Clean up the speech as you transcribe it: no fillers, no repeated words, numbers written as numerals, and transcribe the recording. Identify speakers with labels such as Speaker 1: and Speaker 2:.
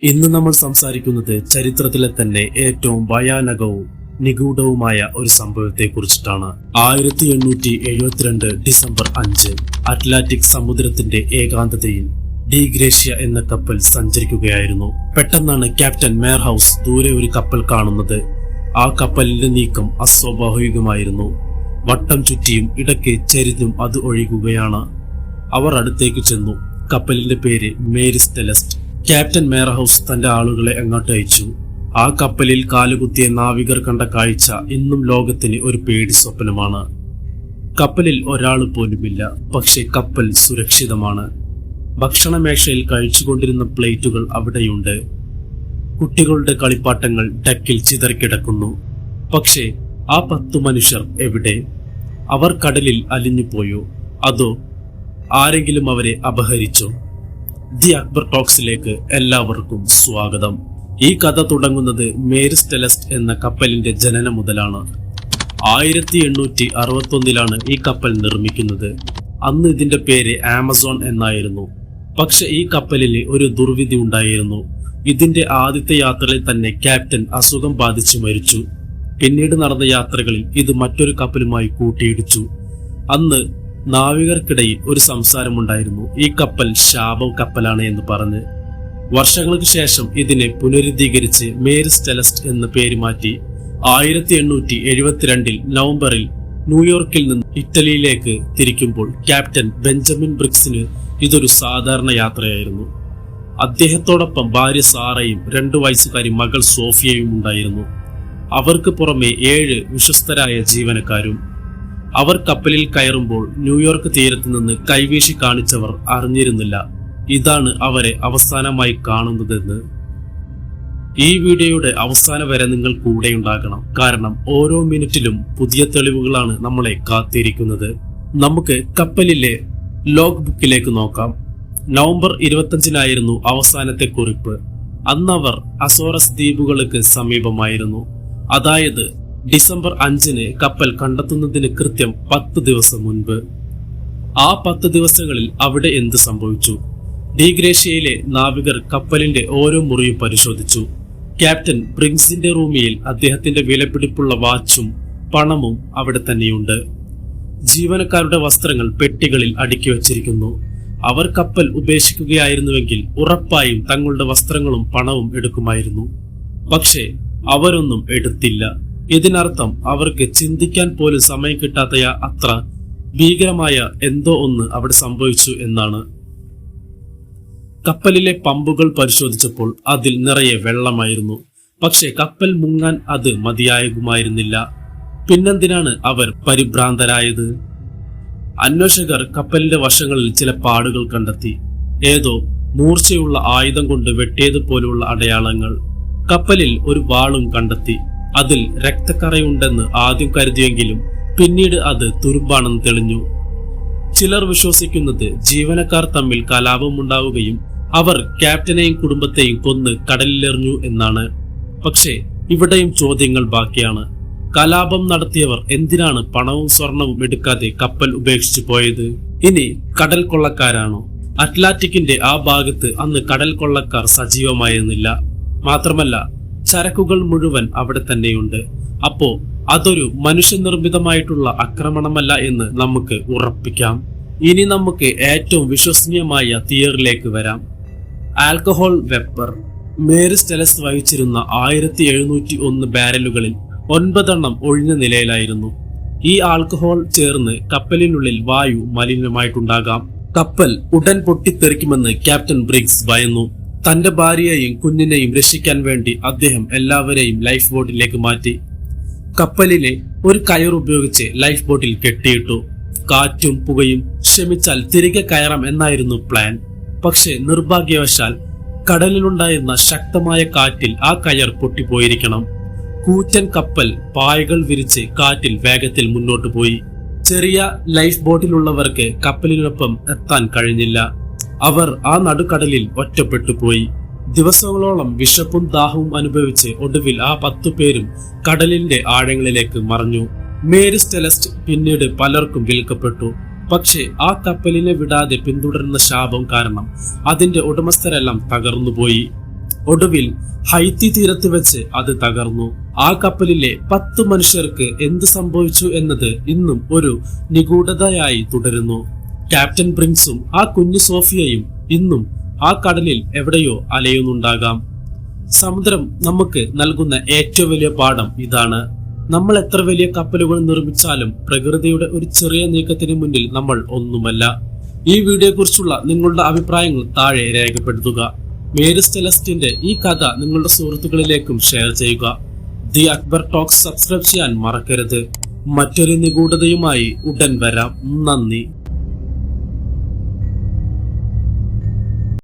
Speaker 1: ഇന്ന് നമ്മൾ സംസാരിക്കുന്നത് ചരിത്രത്തിലെ തന്നെ ഏറ്റവും ഭയാനകവും നിഗൂഢവുമായ ഒരു സംഭവത്തെ കുറിച്ചിട്ടാണ്. 1872 ഡിസംബർ 5 അറ്റ്ലാന്റിക് സമുദ്രത്തിന്റെ ഏകാന്തതയിൽ ഡി ഗ്രേഷ്യ എന്ന കപ്പൽ സഞ്ചരിക്കുകയായിരുന്നു. പെട്ടെന്നാണ് ക്യാപ്റ്റൻ മേർഹൌസ് ദൂരെ ഒരു കപ്പൽ കാണുന്നത്. ആ കപ്പലിന്റെ നീക്കം അസ്വാഭാവികമായിരുന്നു. വട്ടം ചുറ്റിയും ഇടയ്ക്ക് ചെരിഞ്ഞും അത് ഒഴുകുകയാണ്. അവർ അടുത്തേക്ക് ചെന്നു. കപ്പലിന്റെ പേര് മേരി സ്റ്റെലസ്റ്റ്. ക്യാപ്റ്റൻ മേർഹൌസ് തന്റെ ആളുകളെ അങ്ങോട്ട് അയച്ചു. ആ കപ്പലിൽ കാലുകുത്തിയ നാവികർ കണ്ട കാഴ്ച ഇന്നും ലോകത്തിന് ഒരു പേടി സ്വപ്നമാണ്. കപ്പലിൽ ഒരാൾ പോലുമില്ല, പക്ഷെ കപ്പൽ സുരക്ഷിതമാണ്. ഭക്ഷണമേശയിൽ കഴിച്ചുകൊണ്ടിരുന്ന പ്ലേറ്റുകൾ അവിടെയുണ്ട്. കുട്ടികളുടെ കളിപ്പാട്ടങ്ങൾ ഡക്കിൽ ചിതറിക്കിടക്കുന്നു. പക്ഷേ ആ 10 മനുഷ്യർ എവിടെ? അവർ കടലിൽ അലിഞ്ഞുപോയോ, അതോ ആരെങ്കിലും അവരെ അപഹരിച്ചോ? ദി അക്ബർ ടോക്സിലേക്ക് എല്ലാവർക്കും സ്വാഗതം. ഈ കഥ തുടങ്ങുന്നത് മേരി സ്റ്റെലസ്റ്റ് എന്ന കപ്പലിന്റെ ജനനം മുതലാണ്. 1861 ഈ കപ്പൽ നിർമ്മിക്കുന്നത്. അന്ന് ഇതിന്റെ പേര് ആമസോൺ എന്നായിരുന്നു. പക്ഷെ ഈ കപ്പലിന് ഒരു ദുർവിധി ഉണ്ടായിരുന്നു. ഇതിന്റെ ആദ്യത്തെ യാത്രയിൽ തന്നെ ക്യാപ്റ്റൻ അസുഖം ബാധിച്ചു മരിച്ചു. പിന്നീട് നടന്ന യാത്രകളിൽ ഇത് മറ്റൊരു കപ്പലുമായി കൂട്ടിയിടിച്ചു. അന്ന് നാവികർക്കിടയിൽ ഒരു സംസാരമുണ്ടായിരുന്നു, ഈ കപ്പൽ ശാപ കപ്പലാണ് എന്ന് പറഞ്ഞ്. വർഷങ്ങൾക്ക് ശേഷം ഇതിനെ പുനരുദ്ധീകരിച്ച് മേരി സ്റ്റെലസ്റ്റ് എന്ന പേര് മാറ്റി. 1872 നവംബറിൽ ന്യൂയോർക്കിൽ നിന്ന് ഇറ്റലിയിലേക്ക് തിരിക്കുമ്പോൾ ക്യാപ്റ്റൻ ബെഞ്ചമിൻ ബ്രിഗ്സിന് ഇതൊരു സാധാരണ യാത്രയായിരുന്നു. അദ്ദേഹത്തോടൊപ്പം ഭാര്യ സാറയും 2 വയസ്സുകാരി മകൾ സോഫിയയും ഉണ്ടായിരുന്നു. അവർക്ക് പുറമെ 7 വിശ്വസ്തരായ ജീവനക്കാരും. അവർ കപ്പലിൽ കയറുമ്പോൾ ന്യൂയോർക്ക് തീരത്ത് നിന്ന് കൈവീശി കാണിച്ചവർ അറിഞ്ഞിരുന്നില്ല ഇതാണ് അവരെ അവസാനമായി കാണുന്നതെന്ന്. ഈ വീഡിയോയുടെ അവസാനം വരെ നിങ്ങൾ കൂടെയുണ്ടാകണം, കാരണം ഓരോ മിനിറ്റിലും പുതിയ തെളിവുകളാണ് നമ്മളെ കാത്തിരിക്കുന്നത്. നമുക്ക് കപ്പലിലെ ലോഗ് ബുക്കിലേക്ക് നോക്കാം. നവംബർ 25 അവസാനത്തെ കുറിപ്പ്. അന്നവർ അസോറസ് ദ്വീപുകൾക്ക് സമീപമായിരുന്നു. അതായത് ഡിസംബർ 5 കപ്പൽ കണ്ടെത്തുന്നതിന് കൃത്യം 10 ദിവസം മുൻപ്. ആ 10 ദിവസങ്ങളിൽ അവിടെ എന്ത് സംഭവിച്ചു? ഡി ഗ്രേഷ്യയിലെ നാവികർ കപ്പലിന്റെ ഓരോ മുറിയും പരിശോധിച്ചു. ക്യാപ്റ്റൻ ബ്രിഗ്സിന്റെ റൂമിൽ അദ്ദേഹത്തിന്റെ വിലപിടിപ്പുള്ള വാച്ചും പണവും അവിടെ തന്നെയുണ്ട്. ജീവനക്കാരുടെ വസ്ത്രങ്ങൾ പെട്ടികളിൽ അടുക്കി വച്ചിരിക്കുന്നു. അവർ കപ്പൽ ഉപേക്ഷിക്കുകയായിരുന്നുവെങ്കിൽ ഉറപ്പായും തങ്ങളുടെ വസ്ത്രങ്ങളും പണവും എടുക്കുമായിരുന്നു. പക്ഷേ അവരൊന്നും എടുത്തില്ല. ഇതിനർത്ഥം അവർക്ക് ചിന്തിക്കാൻ പോലും സമയം കിട്ടാത്ത അത്ര ഭീകരമായ എന്തോ ഒന്ന് അവിടെ സംഭവിച്ചു എന്നാണ്. കപ്പലിലെ പമ്പുകൾ പരിശോധിച്ചപ്പോൾ അതിൽ നിറയെ വെള്ളമായിരുന്നു. പക്ഷെ കപ്പൽ മുങ്ങാൻ അത് മതിയാകുമായിരുന്നില്ല. പിന്നെന്തിനാണ് അവർ പരിഭ്രാന്തരായത്? അന്വേഷകർ കപ്പലിന്റെ വശങ്ങളിൽ ചില പാടുകൾ കണ്ടെത്തി. ഏതോ മൂർച്ചയുള്ള ആയുധം കൊണ്ട് വെട്ടിയതുപോലുള്ള അടയാളങ്ങൾ. കപ്പലിൽ ഒരു വാളും കണ്ടെത്തി. അതിൽ രക്തക്കറയുണ്ടെന്ന് ആദ്യം കരുതിയെങ്കിലും പിന്നീട് അത് തുരുമ്പാണെന്ന് തെളിഞ്ഞു. ചിലർ വിശ്വസിക്കുന്നത് ജീവനക്കാർ തമ്മിൽ കലാപമുണ്ടാവുകയും അവർ ക്യാപ്റ്റനെയും കുടുംബത്തെയും കൊന്ന് കടലിലെറിഞ്ഞു എന്നാണ്. പക്ഷേ ഇവിടെയും ചോദ്യങ്ങൾ ബാക്കിയാണ്. കലാപം നടത്തിയവർ എന്തിനാണ് പണവും സ്വർണവും എടുക്കാതെ കപ്പൽ ഉപേക്ഷിച്ചു പോയത്? ഇനി കടൽ കൊള്ളക്കാരാണോ? അറ്റ്ലാന്റിക്കിന്റെ ആ ഭാഗത്ത് അന്ന് കടൽ കൊള്ളക്കാർ സജീവമായിരുന്നില്ല. മാത്രമല്ല ചരക്കുകൾ മുഴുവൻ അവിടെ തന്നെയുണ്ട്. അപ്പോ അതൊരു മനുഷ്യനിർമ്മിതമായിട്ടുള്ള ആക്രമണമല്ല എന്ന് നമുക്ക് ഉറപ്പിക്കാം. ഇനി നമുക്ക് ഏറ്റവും വിശ്വസനീയമായ തിയറിയിലേക്ക് വരാം. Alcohol vapour. മേരി സ്റ്റെലസ്റ്റ് വഹിച്ചിരുന്ന 1701 ബാരലുകളിൽ 9 ഒഴിഞ്ഞ നിലയിലായിരുന്നു. ഈ ആൽക്കഹോൾ ചേർന്ന് കപ്പലിനുള്ളിൽ വായു മലിനമായിട്ടുണ്ടാകാം. കപ്പൽ ഉടൻ പൊട്ടിത്തെറിക്കുമെന്ന് ക്യാപ്റ്റൻ ബ്രിഗ്സ് ഭയന്നു. തന്റെ ഭാര്യയെയും കുഞ്ഞിനെയും രക്ഷിക്കാൻ വേണ്ടി അദ്ദേഹം എല്ലാവരെയും ലൈഫ് ബോട്ടിലേക്ക് മാറ്റി. കപ്പലിലെ ഒരു കയർ ഉപയോഗിച്ച് ലൈഫ് ബോട്ടിൽ കെട്ടിയിട്ടു. കാറ്റും പുകയും ക്ഷമിച്ചാൽ തിരികെ കയറാം എന്നായിരുന്നു പ്ലാൻ. പക്ഷെ നിർഭാഗ്യവശാൽ കടലിലുണ്ടായിരുന്ന ശക്തമായ കാറ്റിൽ ആ കയർ പൊട്ടിപ്പോയിരിക്കണം. കൂറ്റൻ കപ്പൽ പായകൾ വിരിച്ച് കാറ്റിൽ വേഗത്തിൽ മുന്നോട്ടു പോയി. ചെറിയ ലൈഫ് ബോട്ടിലുള്ളവർക്ക് കപ്പലിനൊപ്പം എത്താൻ കഴിഞ്ഞില്ല. അവർ ആ നടുക്കടലിൽ ഒറ്റപ്പെട്ടു പോയി. ദിവസങ്ങളോളം വിശപ്പും ദാഹവും അനുഭവിച്ച് ഒടുവിൽ ആ 10 പേരും കടലിന്റെ ആഴങ്ങളിലേക്ക് മറഞ്ഞു. മേരി സ്റ്റെലസ്റ്റ് പിന്നീട് പലർക്കും വിൽക്കപ്പെട്ടു. പക്ഷേ ആ കപ്പലിനെ വിടാതെ പിന്തുടരുന്ന ശാപം കാരണം അതിന്റെ ഉടമസ്ഥരെല്ലാം തകർന്നുപോയി. ഒടുവിൽ ഹൈത്തി തീരത്ത് വെച്ച് അത് തകർന്നു. ആ കപ്പലിലെ 10 മനുഷ്യർക്ക് എന്ത് സംഭവിച്ചു എന്നത് ഇന്നും ഒരു നിഗൂഢതയായി തുടരുന്നു. ക്യാപ്റ്റൻ പ്രിൻസും ആ കുഞ്ഞു സോഫിയയും ഇന്നും ആ കടലിൽ എവിടെയോ അലയുന്നുണ്ടാകാം. സമുദ്രം നമുക്ക് നൽകുന്ന ഏറ്റവും വലിയ പാഠം ഇതാണ്: നമ്മൾ എത്ര വലിയ കപ്പലുകൾ നിർമ്മിച്ചാലും പ്രകൃതിയുടെ ഒരു ചെറിയ നീക്കത്തിന് മുന്നിൽ നമ്മൾ ഒന്നുമല്ല. ഈ വീഡിയോയെ കുറിച്ചുള്ള നിങ്ങളുടെ അഭിപ്രായങ്ങൾ താഴെ രേഖപ്പെടുത്തുക. മേരി സെലസ്റ്റിന്റെ ഈ കഥ നിങ്ങളുടെ സുഹൃത്തുക്കളിലേക്കും ഷെയർ ചെയ്യുക. ദി അക്ബർ ടോക്സ് സബ്സ്ക്രൈബ് ചെയ്യാൻ മറക്കരുത്. മറ്റൊരു നിഗൂഢതയുമായി ഉടൻ വരാം. നന്ദി.